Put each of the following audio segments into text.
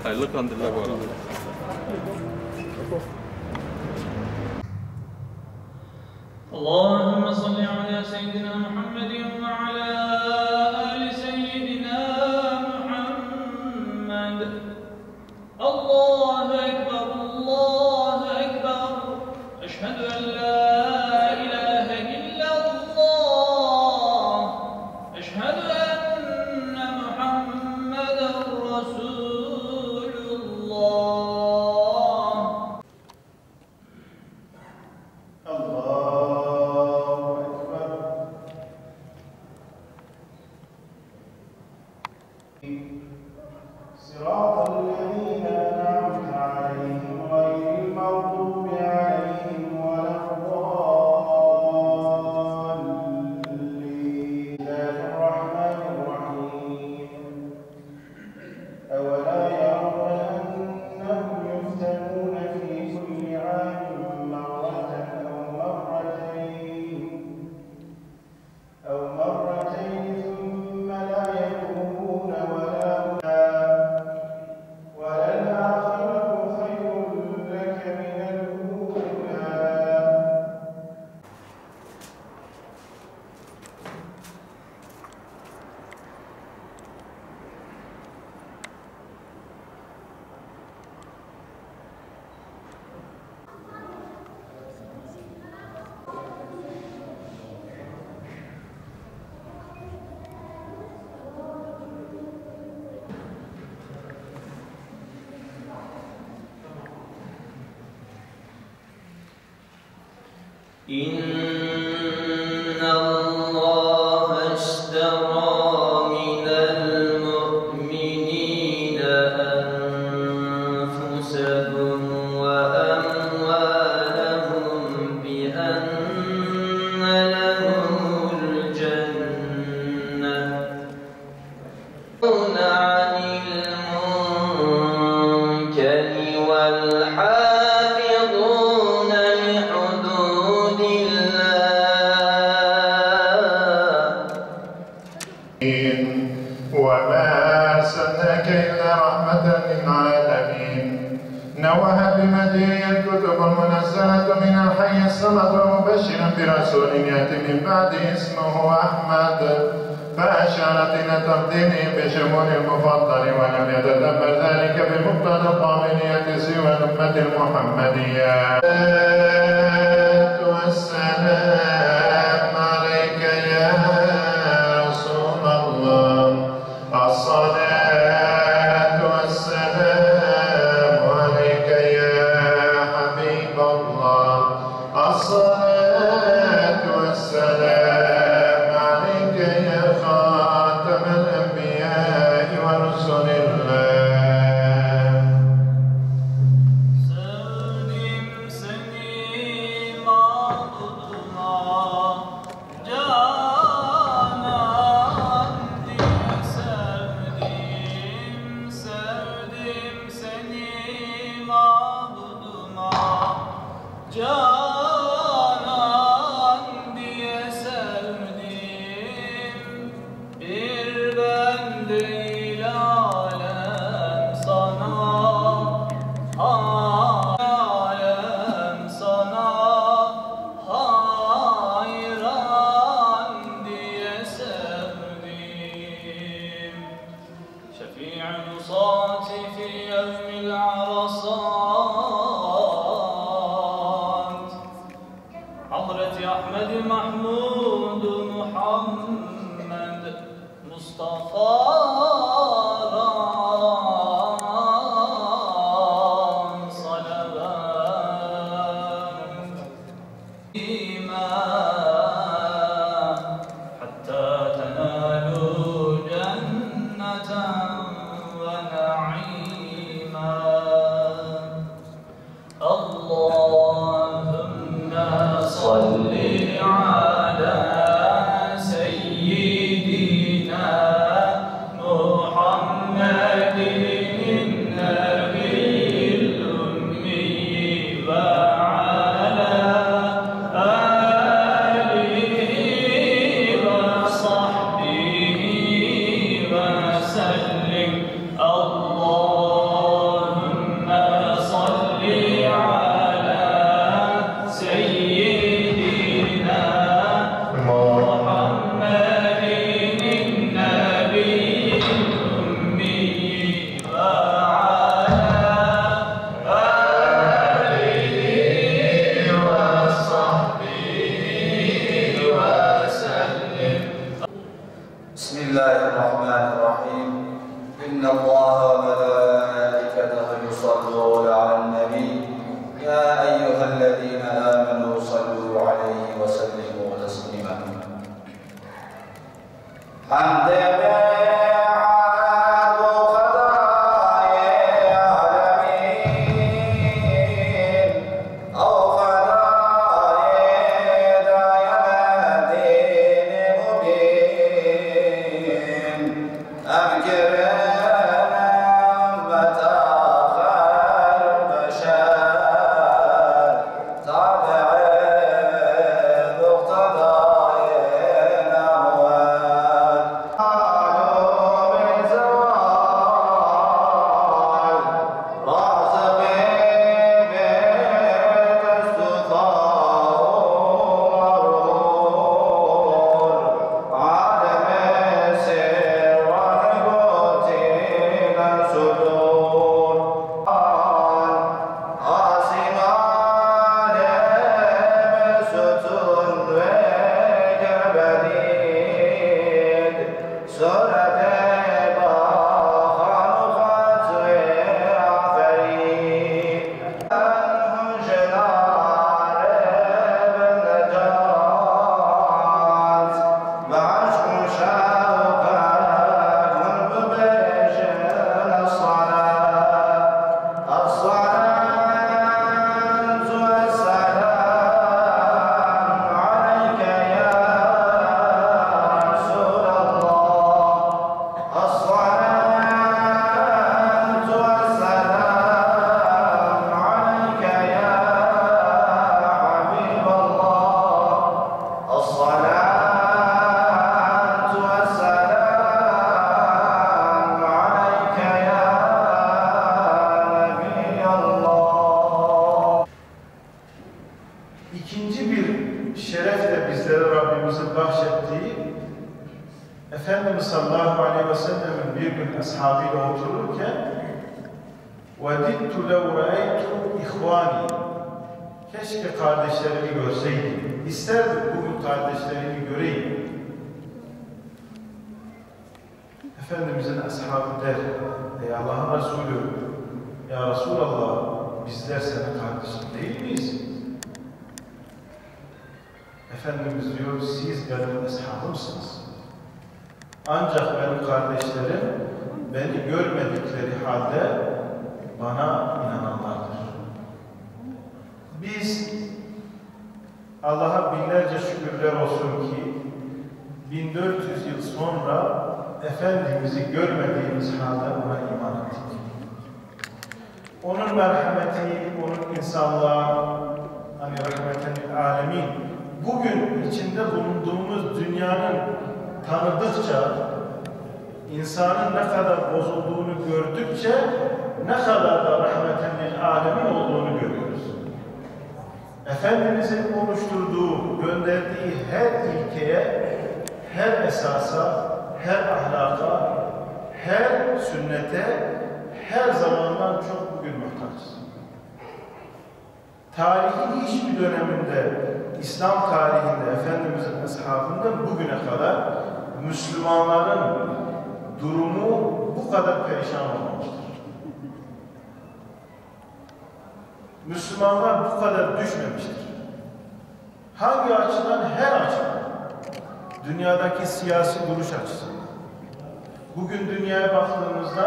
Hayırlı kandiller bu arada. اللهم صل على سيدنا محمد وعلى آل سيدنا محمد. الله أكبر الله أكبر. أشهد أن لا إله إلا الله. أشهد أن محمدا رسول الله. صراط الذين أنعمت عليهم غير المغضوب عليهم ولا الضالين. بسم الله الرحمن الرحيم. أولا يرون أنهم يفتنون في كل عام مرة أو مرتين ثم لا يتوبون وللآخرة خير لك من الأولى. إن الله اشترى من المؤمنين أنفسهم وأموالهم بأن لهم الجنة ينهون عن المنكر والحافظون لحدود وما أرسلناك إلا رحمة للعالمين. نوها بمجيء الكتب المنزلة من الحي الصمد ومبشرا برسول يأتي من بعده اسمه أحمد، فأشارت إلى تقديمه بشمول المفضل ولم يتدبر ذلك بمقتضى القابلية سوى الأمة المحمدية. والسلام عليك يا رسول الله. الصلاة والسلام عليك يا حبيب الله. الصلاة والسلام عليك يا خاتم الأنبياء ورسل الله. شفيع العصاة في يوم العرصات. gün ashabıyla otururken وَدِدْتُ لَوْ رَأَيْتُ اِخْوَانِي Keşke kardeşlerimi görseydim. İsterdim bugün kardeşlerimi göreyim. Efendimizin ashabı der, ey Allah'ın Resulü, ya Resulallah, bizler senin kardeşin değil miyiz? Efendimiz diyor, siz benim ashabımsınız. Ancak benim kardeşlerim beni görmedikleri halde bana inananlardır. Biz Allah'a binlerce şükürler olsun ki 1400 yıl sonra Efendimiz'i görmediğimiz halde ona iman ettik. Onun merhameti, onun insanlığa, hani rahmeten alemin, bugün içinde bulunduğumuz dünyanın tanıdıkça, insanın ne kadar bozulduğunu gördükçe, ne kadar da rahmeten alemin olduğunu görüyoruz. Efendimizin oluşturduğu, gönderdiği her ilkeye, her esasa, her ahlaka, her sünnete, her zamandan çok bugün muhtaçız. Tarihin hiçbir döneminde, İslam tarihinde, Efendimizin ashabından bugüne kadar Müslümanların durumu bu kadar perişan olmamıştır. Müslümanlar bu kadar düşmemiştir. Hangi açıdan? Her açıdan. Dünyadaki siyasi duruş açısından. Bugün dünyaya baktığımızda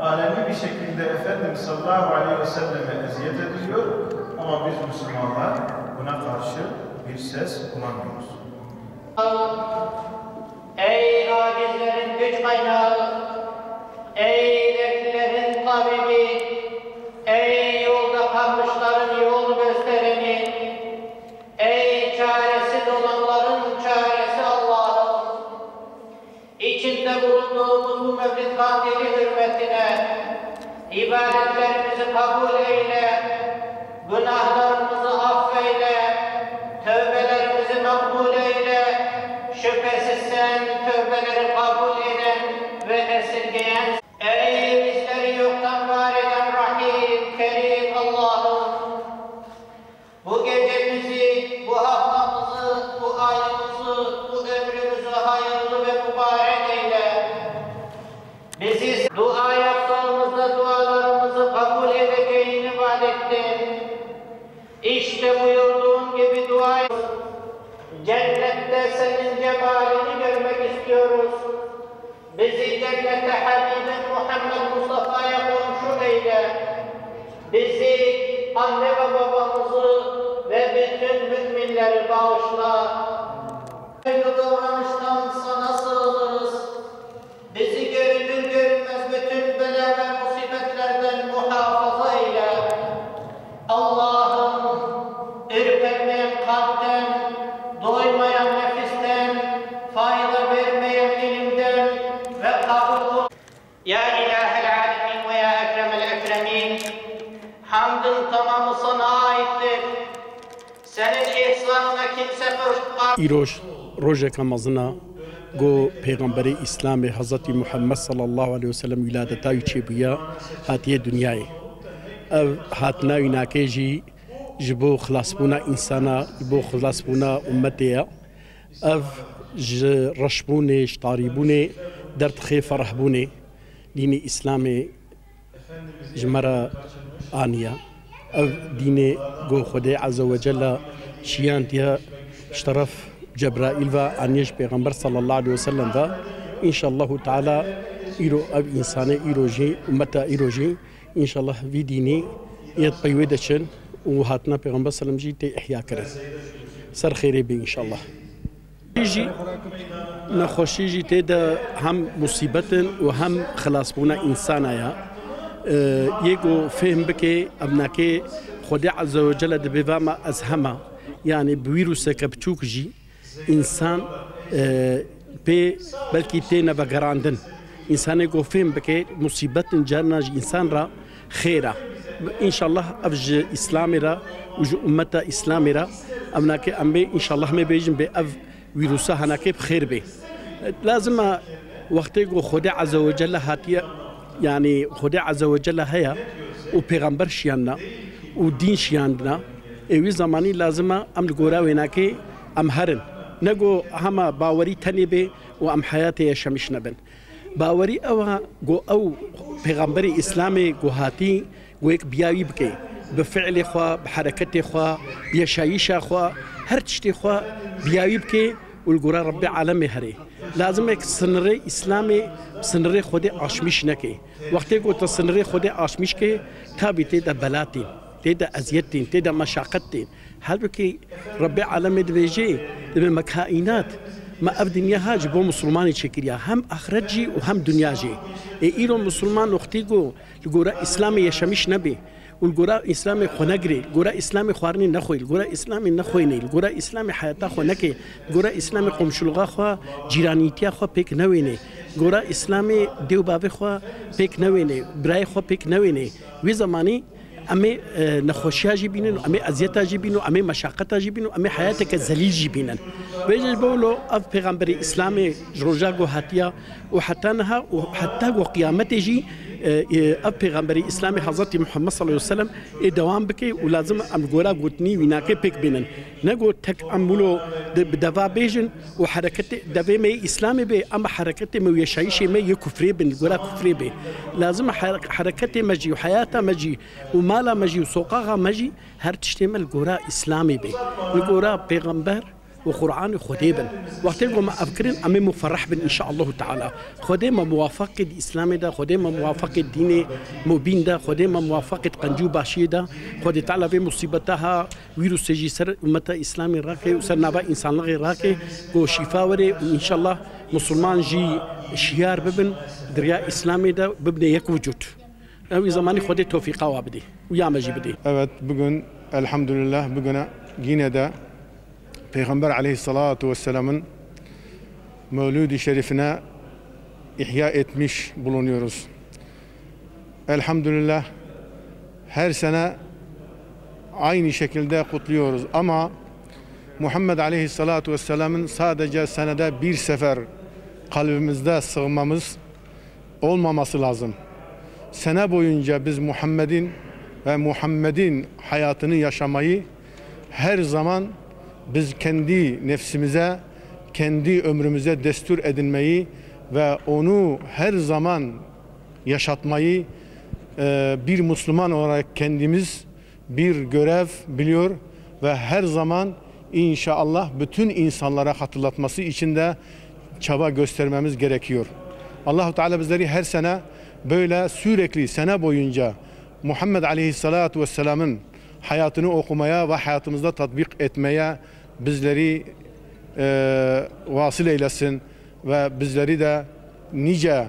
alemi bir şekilde Efendimiz sallallahu aleyhi ve selleme eziyet ediliyor ama biz Müslümanlar buna karşı bir ses bulamıyoruz. Ey acizlerin güç kaynağı, ey dertlilerin tabibi, ey yolda kalmışların yol göstereni, ey çaresiz olanların çaresi Allah'ım, içinde bulunduğumuz bu Mevlid Kandili hürmetine ibadetlerimizi kabul eyle, günahlarımızı affeyle, tövbelerimizi makbul eyle, şüphesiz sen tövbeleri kabul eden ve esirgeyen, ey bizleri yoktan var eden Rahim, Kerim Allah'ım, bu gecemizi, bu haftamızı, bu ayımızı, bu ömrümüzü hayırlı ve mübarek eyle. Bizi dua yaptığımızda dualarımızı kabul edeceğini vaat ettin. İşte buyurduğun gibi dua cennette senin cemalini görmek istiyoruz. Bizi cennette Habibin Muhammed Mustafa'ya komşu eyle. Bizi, anne ve babamızı ve bütün müminleri bağışla. Bu davranıştan sana sığınırız. Bizi görünür görünmez bütün bela ve musibetlerden muhafaza eyle. Allah'ım, ürpermeyen kalpten, doymayan nefisten, fayda vermeyen ilimden ve kabul. Ya İlahel Alemin ve Ya Ekremel Ekremin, hamdın tamamı sana aittir. Senin ihsanına kimse karşı... İroş, rojeka mazına, go Peygamberi İslam'ı Hazreti Muhammed sallallahu aleyhi ve sellem viladetayı çebiya hatiye dünyayı. Ev hatna inakeji jibo xlasbuna insana, jibo xlasbuna ummetiya. Ev رشبونه شطاريبونه درد خي فرحبونه دين إسلامي جمرة آنية أو دين جو خدي عز وجل شيانتها اشترف جبرائيل وعنيش بيغمبر صلى الله عليه وسلم إن شاء الله تعالى إيرو أب إنساني إيروجي أمتا إيروجي إن شاء الله في ديني يتبيودشن وهاتنا بيغمبر صلى الله عليه وسلم جي إحياء كرن سر خيري بي إن شاء الله جي نخوشي جي تيدا هم مصيبة وهم خلاص بونا إنسانايا يجو فهم بكي أبناكي خدي عز وجل دبيفاما أزهما يعني بويروسا كبتوك جي إنسان بي بلكي تينا بقراندن إنسان يجو فهم بكي مصيبة جارنا جي إنسان را خيرا إن شاء الله أفج إسلامي را وجو أمتا إسلامي را أبناكي أمي إن شاء الله ما بيجن بأف ويروسا هناكي بخير بي لازم وقتی که خدا عز و جل هاتیه یعنی خدا عز و جل هیا و پیغمبر شیاننا و دین شیاننا اوی زمانی لازمه ام لگورا ویناکه ام هرن نگو همه باوری تنی به و ام حیاتی شمیش نبن باوری او پیغمبر اسلامی گو هاتی گو یک بیاوی بکی بفعل خوا بحركت خوا بيشايش خوا هر تشتي خوا بياوي بكي والقرى ربي عالمي هري لازم سنري اسلامي سنري خودي عشمش نكي وقت قلت سنري خودي عشمش كي تابي تيدا بلاتين تيدا ازيتين تيدا مشاقتين هل بكي ربي عالمي دبيجي بمكائنات ما أف دنيا هاج بو مسلماني شكريا هم أخرجي وهم دنيا جي إيرو مسلمان وقتيقو القرى إسلامي يشمش نبي والجورا إسلامي خنجري الجورا إسلامي خوارني نخوي الجورا إسلامي نخويني الجورا إسلامي حياته خنكي الجورا إسلامي قمشلغا خوا جيرانيتيا خوا بيك نويني الجورا إسلامي ديو بابي خوا بيك نويني براي خوا بيك نويني وزماني أمي نخوشيا جيبينن أمي أزيتا جيبينو أمي مشاقتا جيبينو أمي حياتك زليل جيبينن ويجي بقولوا أف بيغمبري إسلامي جروجاغو هاتيا وحتى نها وحتى قيامته جي أف بيغمبري إسلامي حضرت محمد صلى الله عليه وسلم دوام بكي ولازم أم جورا قوتني ويناكي بيك بينن نقول تك أمولو بدفا بيجن وحركتي دفا مي إسلامي بي أما حركتي مي يشايشي مي يكفري بين جورا كفري بي لازم حركتي مجي وحياته مجي ومالا مجي وسوقاها مجي هر تشتمل جورا إسلامي بي الجورا بيغمبر وقرآن خديبا وقتلكم ما أفكرين أمي مفرح بن إن شاء الله تعالى خديما موافقة الإسلام ده خديما موافقة الدين مبين ده خديما موافقة قنجو باشي ده خدي تعالى في مصيبتها ويروس يجي سر أمتا إسلامي راكي وسر نبا إنسان لغي راكي و شفاء وري وإن شاء الله مسلمان جي شيار ببن دريا إسلامي ده ببن يك وجود أو زماني خدي توفيقا وابدي ويا مجي بدي evet bugün elhamdülillah bugün yine de Peygamber aleyhissalatu vesselamın Mevlid-i Şerifine ihya etmiş bulunuyoruz. Elhamdülillah her sene aynı şekilde kutluyoruz ama Muhammed aleyhissalatu vesselamın sadece senede bir sefer kalbimizde sığmamız olmaması lazım. Sene boyunca biz Muhammed'in ve Muhammed'in hayatını yaşamayı her zaman biz kendi nefsimize, kendi ömrümüze destur edinmeyi ve onu her zaman yaşatmayı bir Müslüman olarak kendimiz bir görev biliyor ve her zaman inşallah bütün insanlara hatırlatması için de çaba göstermemiz gerekiyor. Allah-u Teala bizleri her sene böyle sürekli sene boyunca Muhammed Aleyhisselatü Vesselam'ın hayatını okumaya ve hayatımızda tatbik etmeye bizleri vasıl eylesin ve bizleri de nice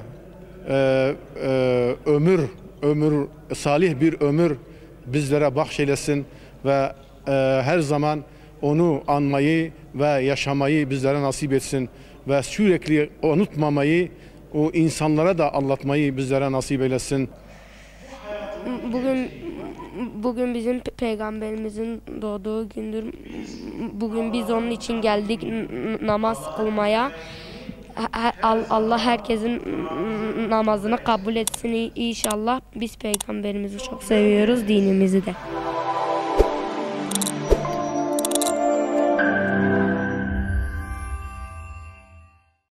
salih bir ömür bizlere bahşeylesin ve her zaman onu anmayı ve yaşamayı bizlere nasip etsin ve sürekli unutmamayı, o insanlara da anlatmayı bizlere nasip eylesin. Bugün bizim peygamberimizin doğduğu gündür. Bugün biz onun için geldik namaz kılmaya. Allah herkesin namazını kabul etsin inşallah. Biz peygamberimizi çok seviyoruz, dinimizi de.